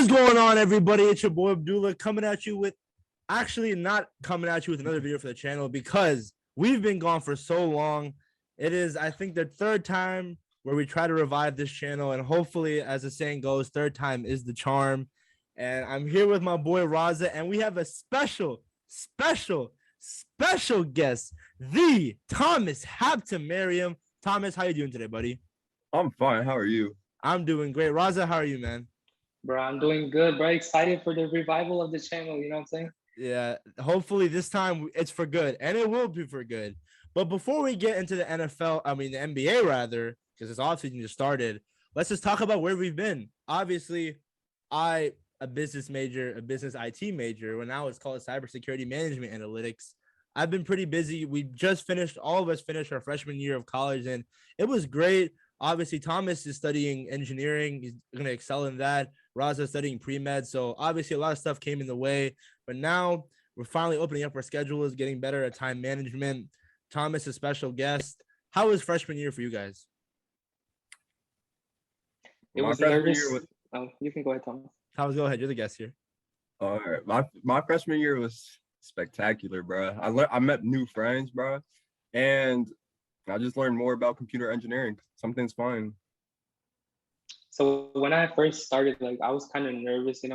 What is going on, everybody? It's your boy Abdullah coming at you with not coming at you with another video for the channel because we've been gone for so long. It is, I think, the third time where we try to revive this channel, and hopefully, as the saying goes, third time is the charm. And I'm here with my boy Raza, and we have a special guest, the Thomas Hampton Merriam. Thomas, how you doing today, buddy? I'm fine. How are you? I'm doing great. Raza, how are you, man? Bro, I'm doing good, bro. Excited for the revival of the channel. You know what I'm saying? Yeah, hopefully this time it's for good, and it will be for good. But before we get into the the NBA rather, because this offseason just started, let's just talk about where we've been. Obviously, a business major, a business IT major, when now it's called cybersecurity management analytics. I've been pretty busy. All of us finished our freshman year of college, and it was great. Obviously, Thomas is studying engineering. He's going to excel in that. Raza studying pre-med. So obviously a lot of stuff came in the way, but now we're finally opening up our schedules, getting better at time management. Thomas, a special guest. How was freshman year for you guys? It was nervous. You can go ahead, Thomas. Thomas, go ahead. You're the guest here. All right. My freshman year was spectacular, bro. I met new friends, bro, and I just learned more about computer engineering. Something's fun. So when I first started, I was kind of nervous,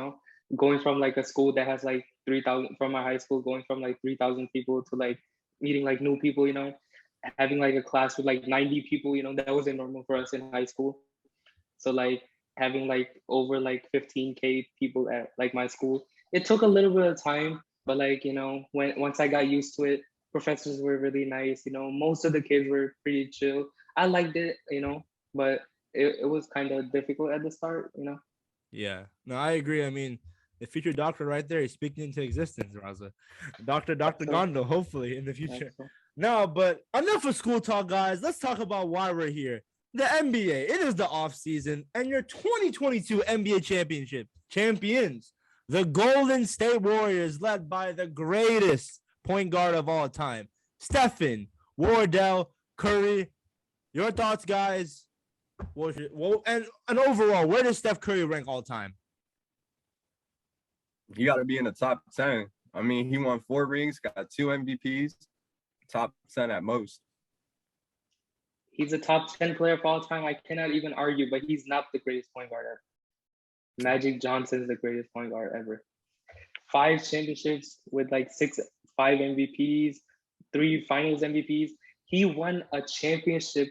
going from a school that has 3,000, from my high school, going from 3,000 people to meeting new people, having a class with 90 people, that wasn't normal for us in high school. So having over 15K people at my school, it took a little bit of time, but once I got used to it, professors were really nice, most of the kids were pretty chill. I liked it, but it was kind of difficult at the start, Yeah, no, I agree. I mean, the future doctor right there is speaking into existence, Raza. Dr. Gondo, hopefully in the future. No, but enough of school talk, guys. Let's talk about why we're here. The NBA. It is the off season, and your 2022 NBA championship champions, the Golden State Warriors, led by the greatest point guard of all time, Stephen Wardell Curry. Your thoughts, guys? And overall, where does Steph Curry rank all time? He got to be in the top 10. I mean, he won 4 rings, got 2 MVPs, top 10 at most. He's a top 10 player of all time. I cannot even argue, but he's not the greatest point guard ever. Magic Johnson is the greatest point guard ever. 5 championships with 5 MVPs, 3 finals MVPs. He won a championship.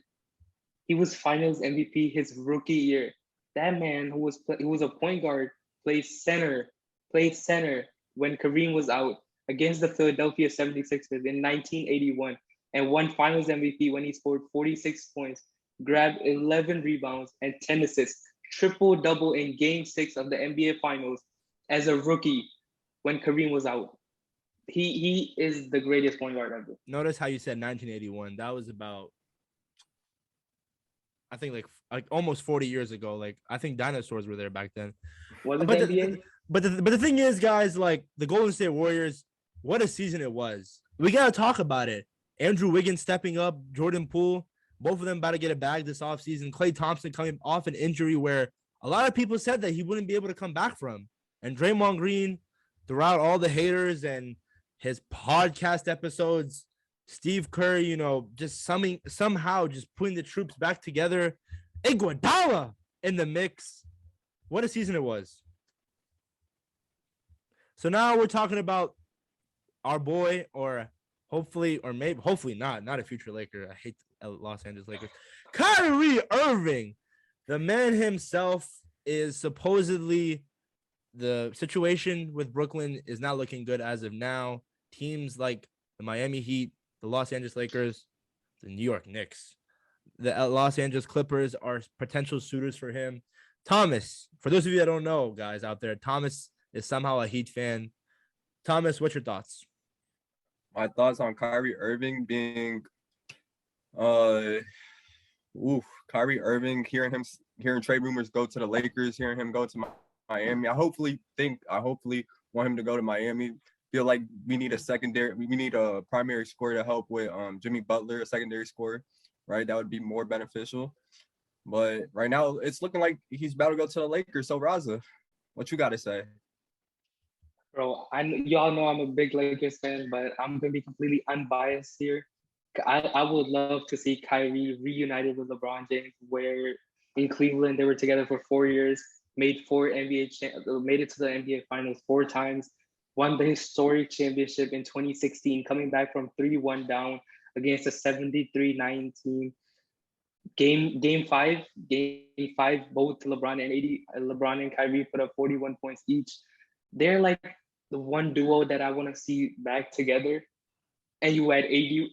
He was finals MVP his rookie year. That man who was a point guard played center when Kareem was out against the Philadelphia 76ers in 1981 and won finals MVP when he scored 46 points, grabbed 11 rebounds and 10 assists, triple-double in Game 6 of the NBA Finals as a rookie when Kareem was out. He is the greatest point guard ever. Notice how you said 1981. That was about, I think almost 40 years ago. I think dinosaurs were there back then. Was it the NBA? But the thing is, guys, the Golden State Warriors, what a season it was. We got to talk about it. Andrew Wiggins stepping up, Jordan Poole, both of them about to get a bag this offseason. Klay Thompson coming off an injury where a lot of people said that he wouldn't be able to come back from. And Draymond Green, throughout all the haters and his podcast episodes, Steve Kerr, just somehow just putting the troops back together. Iguodala in the mix. What a season it was. So now we're talking about our boy, or hopefully not a future Laker. I hate the Los Angeles Lakers. Kyrie Irving, the man himself, is supposedly, the situation with Brooklyn is not looking good as of now. Teams like the Miami Heat, the Los Angeles Lakers, the New York Knicks, the Los Angeles Clippers are potential suitors for him. Thomas, for those of you that don't know, guys out there, Thomas is somehow a Heat fan. Thomas, what's your thoughts? My thoughts on Kyrie Irving being, Kyrie Irving, hearing trade rumors go to the Lakers, hearing him go to Miami. I hopefully want him to go to Miami. Feel like we need a primary scorer to help with Jimmy Butler, a secondary scorer, right? That would be more beneficial. But right now, it's looking like he's about to go to the Lakers. So, Raza, What you got to say? Bro, y'all know I'm a big Lakers fan, but I'm gonna be completely unbiased here. I would love to see Kyrie reunited with LeBron James, where in Cleveland they were together for 4 years, made made it to the NBA Finals 4 times, won the historic championship in 2016, coming back from 3-1 down against a 73-9 team. Game five, both LeBron and Kyrie put up 41 points each. They're like the one duo that I want to see back together. And you add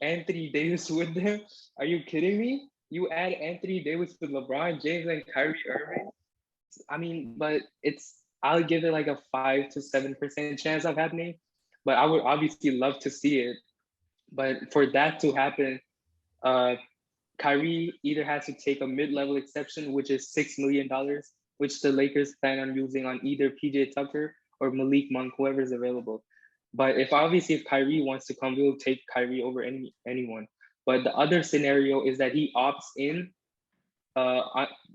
Anthony Davis with them. Are you kidding me? You add Anthony Davis with LeBron James and Kyrie Irving. I mean, but I'll give it like a 5 to 7% chance of happening. But I would obviously love to see it. But for that to happen, Kyrie either has to take a mid-level exception, which is $6 million, which the Lakers plan on using on either PJ Tucker or Malik Monk, whoever's available. But if Kyrie wants to come, we'll take Kyrie over anyone. But the other scenario is that he opts in.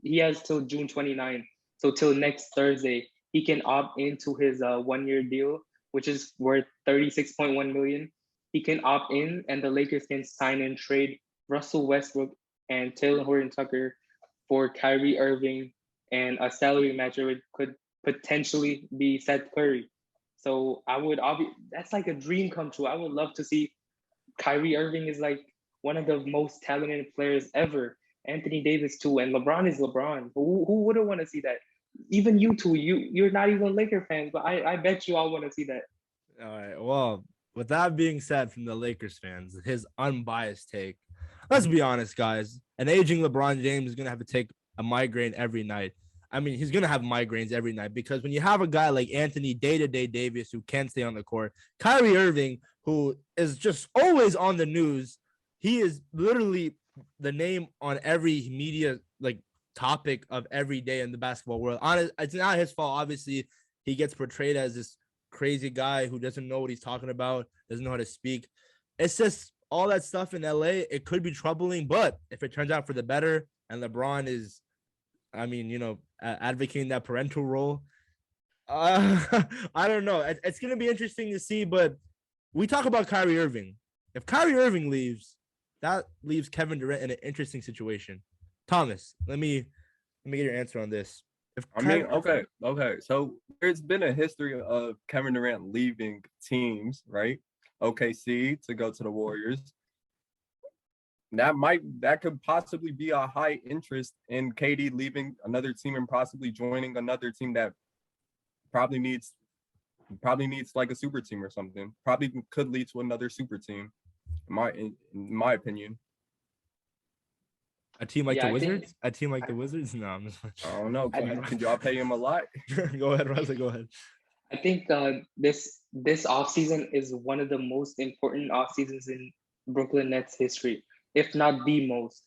He has till June 29th, so till next Thursday, he can opt into his 1-year deal, which is worth $36.1 million. He can opt in, and the Lakers can sign and trade Russell Westbrook and Taylor Horton Tucker for Kyrie Irving, and a salary matcher could potentially be Seth Curry. So that's like a dream come true. I would love to see Kyrie Irving is like one of the most talented players ever. Anthony Davis too, and LeBron is LeBron. Who wouldn't want to see that? Even you two, you're not even Laker fans, but I bet you all want to see that. All right. Well, with that being said, from the Lakers fans, his unbiased take. Let's be honest, guys. An aging LeBron James is gonna have to take a migraine every night. I mean, he's going to have migraines every night because when you have a guy like Anthony day-to-day Davis who can't stay on the court, Kyrie Irving, who is just always on the news, he is literally the name on every media like topic of every day in the basketball world. It's not his fault. Obviously, he gets portrayed as this crazy guy who doesn't know what he's talking about, doesn't know how to speak. It's just all that stuff in LA. It could be troubling, but if it turns out for the better and LeBron is, advocating that parental role. I don't know. It's going to be interesting to see, but we talk about Kyrie Irving. If Kyrie Irving leaves, that leaves Kevin Durant in an interesting situation. Thomas, let me get your answer on this. Okay. So there's been a history of Kevin Durant leaving teams, right? OKC to go to the Warriors. That could possibly be a high interest in KD leaving another team and possibly joining another team that probably needs like a super team or something. Probably could lead to another super team, in my opinion. A team like the Wizards? A team like the Wizards? No, I'm just. I don't know. Can y'all pay him a lot? Go ahead, Raza. Go ahead. I think this offseason is one of the most important off seasons in Brooklyn Nets history, if not the most.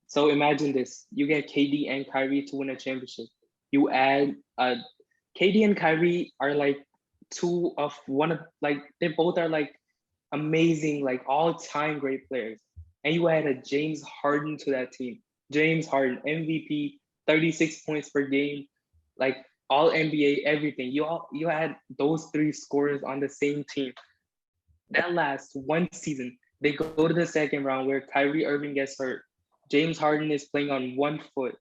So imagine this. You get KD and Kyrie to win a championship. You add KD and Kyrie are like they both are like amazing, like all-time great players. And you add a James Harden to that team. James Harden, MVP, 36 points per game, like all NBA, everything. You had those three scorers on the same team. That lasts one season. They go to the second round where Kyrie Irving gets hurt. James Harden is playing on 1 foot.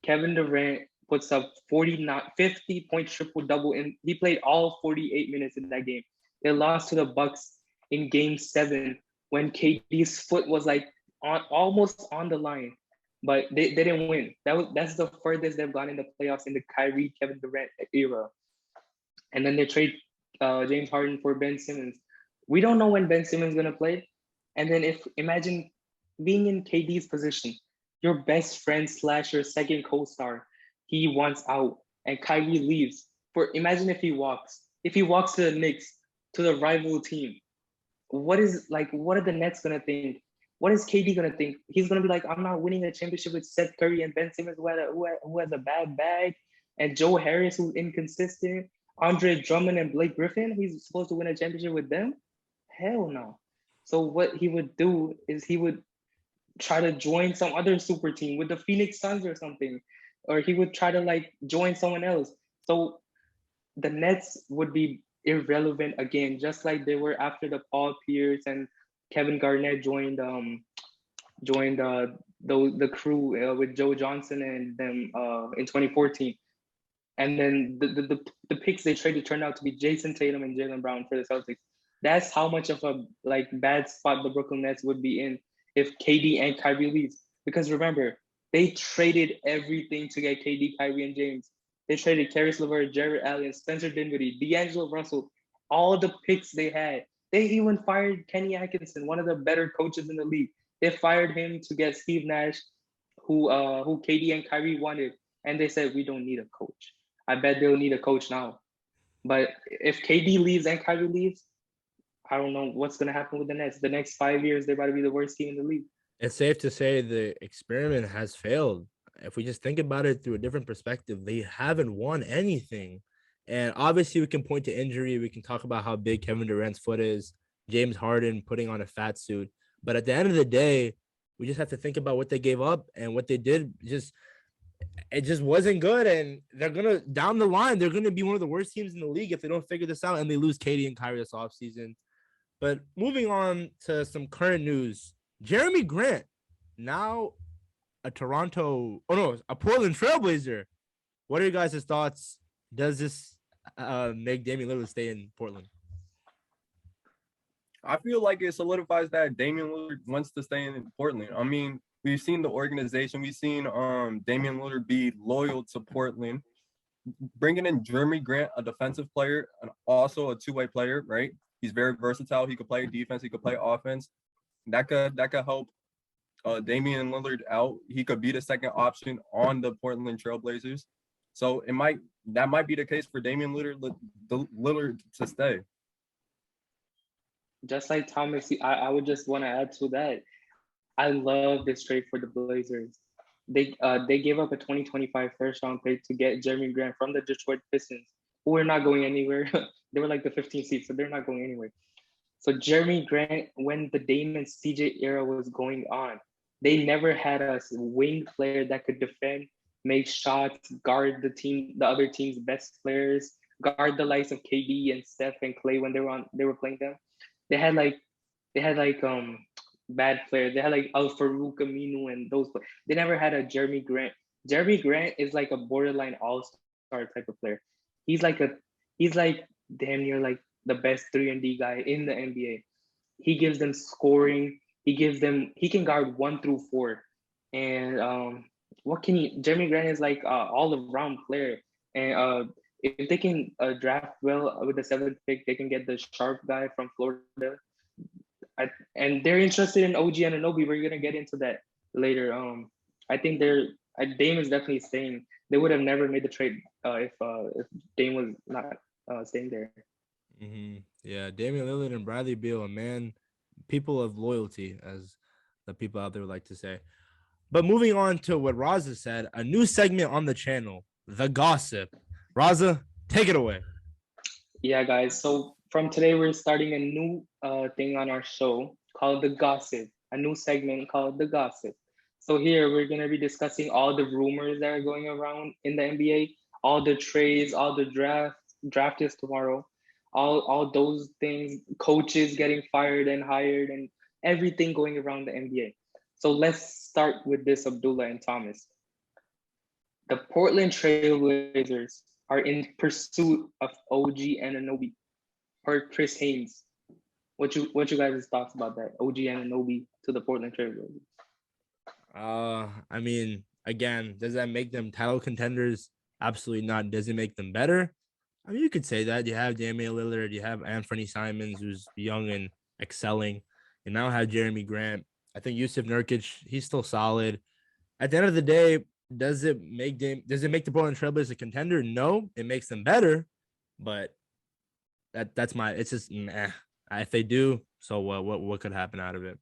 Kevin Durant puts up 50-point triple-double, and he played all 48 minutes in that game. They lost to the Bucks in Game 7 when KD's foot was like almost on the line, but they didn't win. That's the furthest they've gone in the playoffs in the Kyrie Kevin Durant era. And then they trade James Harden for Ben Simmons. We don't know when Ben Simmons is gonna play. And then imagine being in KD's position, your best friend / your second co-star, he wants out, and Kyrie leaves. Imagine if he walks to the Knicks, to the rival team. What are the Nets gonna think? What is KD gonna think? He's gonna be like, I'm not winning a championship with Seth Curry and Ben Simmons, who has a bad bag, and Joe Harris, who's inconsistent, Andre Drummond and Blake Griffin. He's supposed to win a championship with them? Hell no. So what he would do is he would try to join some other super team with the Phoenix Suns or something, or he would try to like join someone else. So the Nets would be irrelevant again, just like they were after the Paul Pierce and Kevin Garnett joined the crew with Joe Johnson and them in 2014. And then the picks they traded turned out to be Jason Tatum and Jaylen Brown for the Celtics. That's how much of a bad spot the Brooklyn Nets would be in if KD and Kyrie leaves. Because remember, they traded everything to get KD, Kyrie, and James. They traded Caris LeVert, Jared Allen, Spencer Dinwiddie, D'Angelo Russell, all the picks they had. They even fired Kenny Atkinson, one of the better coaches in the league. They fired him to get Steve Nash, who KD and Kyrie wanted, and they said we don't need a coach. I bet they'll need a coach now. But if KD leaves and Kyrie leaves, I don't know what's gonna happen with the Nets. The next 5 years, they're about to be the worst team in the league. It's safe to say the experiment has failed. If we just think about it through a different perspective, they haven't won anything. And obviously, we can point to injury. We can talk about how big Kevin Durant's foot is, James Harden putting on a fat suit. But at the end of the day, we just have to think about what they gave up and what they did. It just wasn't good. And they're going to, down the line, they're going to be one of the worst teams in the league if they don't figure this out and they lose KD and Kyrie this offseason. But moving on to some current news, Jerami Grant, now a Portland Trailblazer. What are you guys' thoughts? Does this make Damian Lillard stay in Portland? I feel like it solidifies that Damian Lillard wants to stay in Portland. I mean, we've seen the organization. We've seen Damian Lillard be loyal to Portland. Bringing in Jerami Grant, a defensive player, and also a two-way player, right? He's very versatile. He could play defense. He could play offense. That could help Damian Lillard out. He could be the second option on the Portland Trailblazers. So that might be the case for Damian Lillard to stay. Just like Thomas, I would just want to add to that. I love this trade for the Blazers. They gave up a 2025 first round pick to get Jerami Grant from the Detroit Pistons, who are not going anywhere. They were like the 15th seed, so they're not going anywhere. So Jerami Grant, when the Dame and CJ era was going on, they never had a wing player that could defend, make shots, guard the other team's best players, guard the likes of KD and Steph and Clay when they were playing them. They had bad players. They had like Al-Farouq Aminu and those players. They never had a Jerami Grant. Jerami Grant is like a borderline all-star type of player. He's like damn near like the best 3-and-D guy in the NBA. He gives them scoring. He can guard 1 through 4. And Jerami Grant is like all-around player. And if they can draft well with the 7th pick, they can get the sharp guy from Florida. And they're interested in OG Anunoby. We're gonna get into that later. I think Dame is definitely staying. They would have never made the trade if Dame was not staying there. Mm-hmm. Yeah, Damian Lillard and Bradley Beal, people of loyalty, as the people out there would like to say. But moving on to what Raza said, a new segment on the channel, The Gossip. Raza, take it away. Yeah, guys. So from today, we're starting a new thing on our show called The Gossip, a new segment called The Gossip. So here, we're going to be discussing all the rumors that are going around in the NBA, all the trades, all the draft is tomorrow, all those things, coaches getting fired and hired, and everything going around the NBA. So let's start with this, Abdullah and Thomas. The Portland Trailblazers are in pursuit of OG Anunoby or Chris Haynes. What you guys' thoughts about that? OG Anunoby to the Portland Trailblazers. Again, does that make them title contenders? Absolutely not. Does it make them better? I mean, you could say that. You have Damian Lillard, you have Anthony Simons, who's young and excelling. You now have Jerami Grant. I think Yusuf Nurkic, he's still solid. At the end of the day, does it make the Portland Trailblazers a contender? No, it makes them better, but it's just meh. If they do, so what could happen out of it?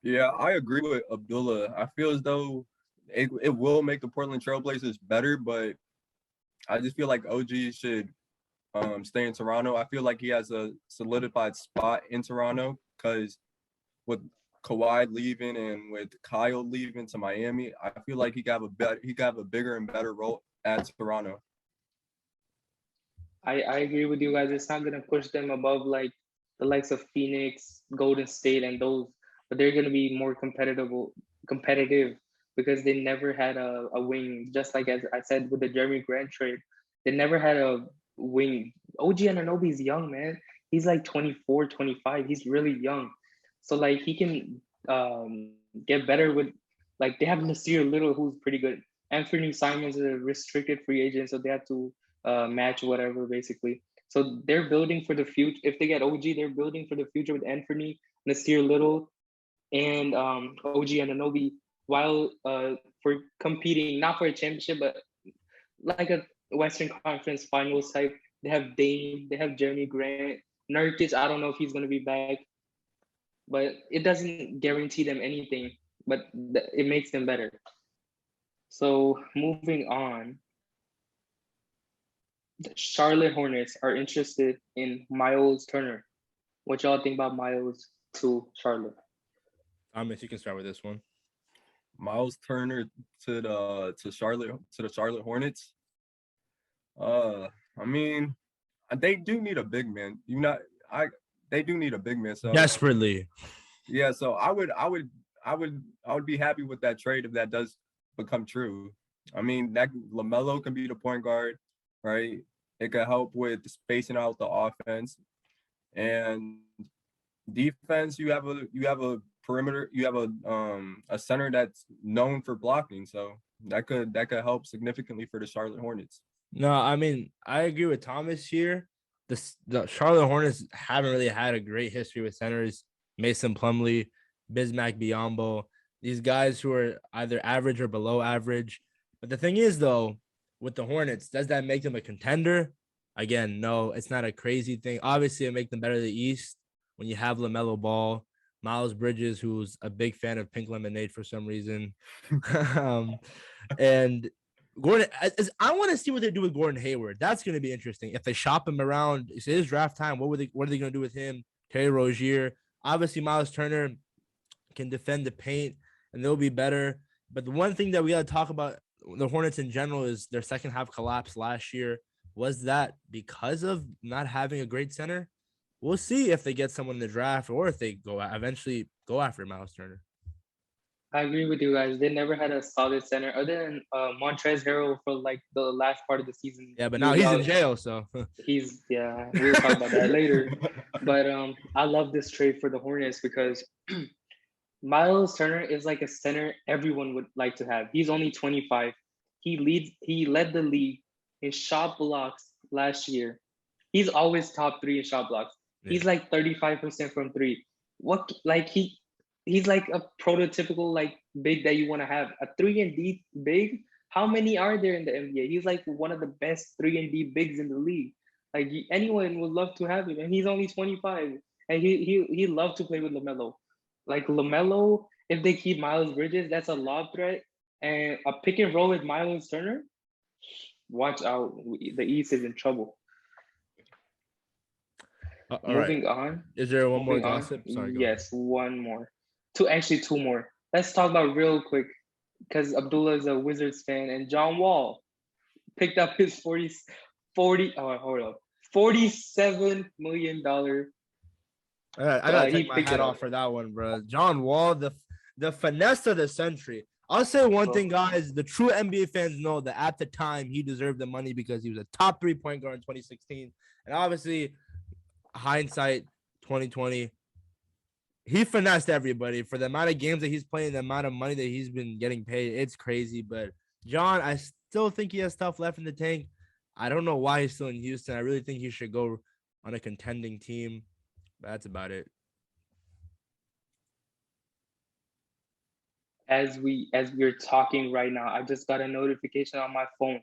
Yeah, I agree with Abdullah. I feel as though it will make the Portland Trailblazers better, but I just feel like OG should stay in Toronto. I feel like he has a solidified spot in Toronto because with Kawhi leaving and with Kyle leaving to Miami, I feel like he got a bigger and better role at Toronto. I agree with you guys. It's not gonna push them above like the likes of Phoenix, Golden State, and those, but they're gonna be more competitive because they never had a wing. Just like as I said with the Jeremy Grant trade, they never had a wing. OG Anunoby is young, man. He's like 24, 25. He's really young, so like he can get better with like they have Nasir Little who's pretty good. Anthony Simons is a restricted free agent, so they have to match whatever basically. So they're building for the future. If they get OG, they're building for the future with Anthony, Nasir Little, and OG Anunoby, while for competing not for a championship, but like a Western Conference Finals type. They have Dame, they have Jeremy Grant, Nurkic. I don't know if he's gonna be back, but it doesn't guarantee them anything. But it makes them better. So moving on, the Charlotte Hornets are interested in Miles Turner. What y'all think about Miles to Charlotte? Thomas, you can start with this one. Miles Turner to the Charlotte Hornets. I mean, they do need a big man. They do need a big man. So Desperately. yeah, so I would be happy with that trade if that does become true. I mean, that LaMelo can be the point guard, right? It could help with spacing out the offense and defense. You have a perimeter. You have a center that's known for blocking, so that could help significantly for the Charlotte Hornets. No, I mean, I agree with Thomas here. The Charlotte Hornets haven't really had a great history with centers. Mason Plumlee, Bismack Biyombo, these guys who are either average or below average. But the thing is, though, with the Hornets, does that make them a contender? Again, no, it's not a crazy thing. Obviously, it makes them better in the East when you have LaMelo Ball, Miles Bridges, who's a big fan of Pink Lemonade for some reason. And Gordon, I want to see what they do with Gordon Hayward. That's going to be interesting. If they shop him around, it is draft time. What are they going to do with him? Terry Rozier. Obviously, Miles Turner can defend the paint, and they'll be better. But the one thing that we got to talk about the Hornets in general is their second half collapse last year. Was that because of not having a great center? We'll see if they get someone in the draft or if they eventually go after Miles Turner. I agree with you guys. They never had a solid center other than Montrezl Harrell for like the last part of the season. Yeah, but now he's in jail, so we'll talk about that later. But I love this trade for the Hornets because Miles Turner is like a center everyone would like to have. He's only 25. He led the league in shot blocks last year. He's always top 3 in shot blocks. Yeah. He's like 35% from 3. What like he's like a prototypical like big that you want to have. A 3-and-D big. How many are there in the NBA? He's like one of the best 3-and-D bigs in the league. Like anyone would love to have him, and he's only 25. And he loved to play with LaMelo. Like LaMelo, if they keep Miles Bridges, that's a lob threat. And a pick and roll with Miles Turner, watch out. The East is in trouble. Moving on. Is there one more gossip? Sorry. Yes, one more. Two more. Let's talk about real quick because Abdullah is a Wizards fan and John Wall picked up his $47 million. I gotta take my hat off for that one, bro. John Wall, the finesse of the century. I'll say one thing, guys. The true NBA fans know that at the time he deserved the money because he was a top 3 point guard in 2016, and obviously, hindsight 2020. He finessed everybody for the amount of games that he's playing, the amount of money that he's been getting paid. It's crazy. But John, I still think he has stuff left in the tank. I don't know why he's still in Houston. I really think he should go on a contending team. But that's about it. As we're talking right now, I just got a notification on my phone.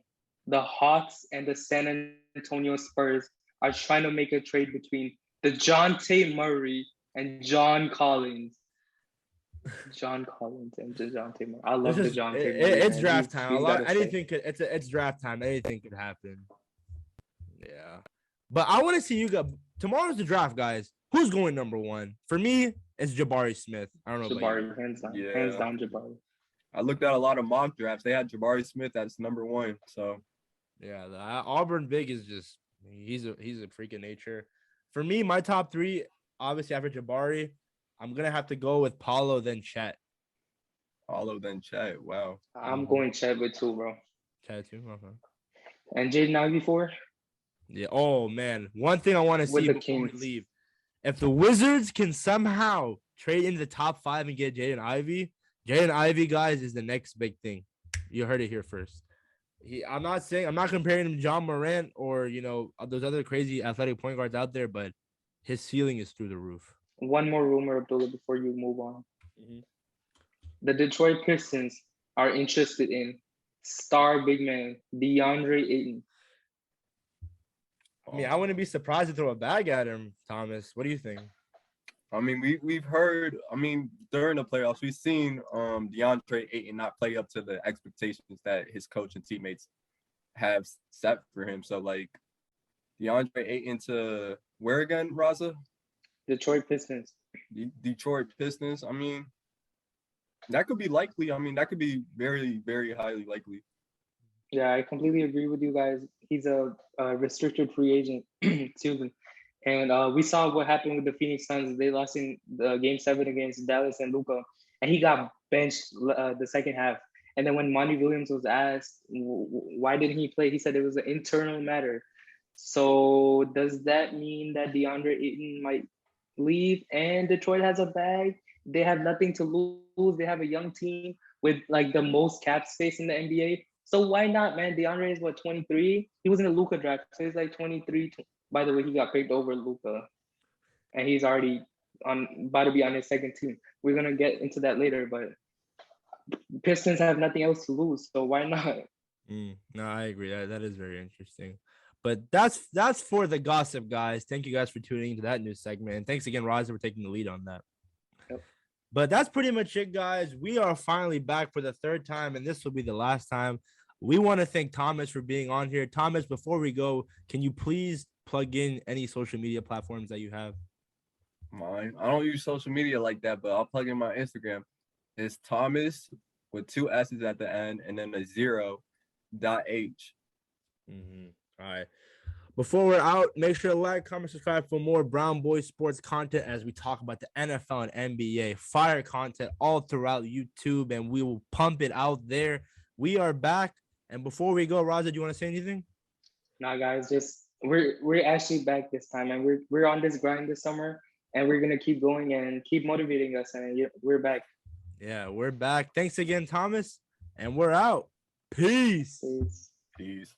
The Hawks and the San Antonio Spurs are trying to make a trade between DeJounte Murray and John Collins. John Collins and DeJounte Murray. I love DeJounte Murray. It's draft time. It's draft time. Anything could happen. Yeah. But I want to see you guys. Tomorrow's the draft, guys. Who's going number 1? For me, it's Jabari Smith. I don't know. Jabari, hands down. Yeah. Hands down, Jabari. I looked at a lot of mock drafts. They had Jabari Smith as number 1. So, yeah, the Auburn big is just He's a freak of nature. For me, my top three, obviously after Jabari, I'm gonna have to go with Paulo then Chet. Paulo then Chet. Wow. I'm going Chet with two, bro. Chet too. Okay. And Jaden Ivey four Yeah. Oh man, one thing I want to with see the before we Kings. leave, if the Wizards can somehow trade into the top 5 and get Jaden Ivey, guys, is the next big thing. You heard it here first. I'm not comparing him to John Morant or those other crazy athletic point guards out there, but his ceiling is through the roof. One more rumor, Abdullah, before you move on. The Detroit Pistons are interested in star big man DeAndre Ayton. I mean, I wouldn't be surprised to throw a bag at him, Thomas. What do you think? I mean, we've heard. I mean, during the playoffs, we've seen DeAndre Ayton not play up to the expectations that his coach and teammates have set for him. So, like, DeAndre Ayton to where again, Raza? Detroit Pistons. Detroit Pistons. I mean, that could be likely. I mean, that could be very, very highly likely. Yeah, I completely agree with you guys. He's a restricted free agent. Excuse me. And we saw what happened with the Phoenix Suns. They lost in the Game 7 against Dallas and Luka, and he got benched the second half. And then when Monty Williams was asked why didn't he play, he said it was an internal matter. So does that mean that DeAndre Ayton might leave and Detroit has a bag? They have nothing to lose. They have a young team with like the most cap space in the NBA. So why not, man? DeAndre is what, 23? He was in the Luka draft, so he's like 23. By the way, he got picked over Luka, and he's already about to be on his second team. We're gonna get into that later, but Pistons have nothing else to lose, so why not? No, I agree. That is very interesting. But that's for the gossip, guys. Thank you guys for tuning into that news segment, and thanks again, Roger, for taking the lead on that. Yep. But that's pretty much it, guys. We are finally back for the third time, and this will be the last time. We want to thank Thomas for being on here. Thomas, before we go, can you please plug in any social media platforms that you have? Mine. I don't use social media like that, but I'll plug in my Instagram. It's Thomas with 2 S's at the end and then a 0.h. All right. Before we're out, make sure to like, comment, subscribe for more Brown Boy Sports content as we talk about the NFL and NBA. Fire content all throughout YouTube, and we will pump it out there. We are back. And before we go, Raza, do you want to say anything? Nah, guys, just we're actually back this time, and we're on this grind this summer, and we're gonna keep going and keep motivating us, and we're back. Yeah, we're back. Thanks again, Thomas, and we're out. Peace. Peace. Peace.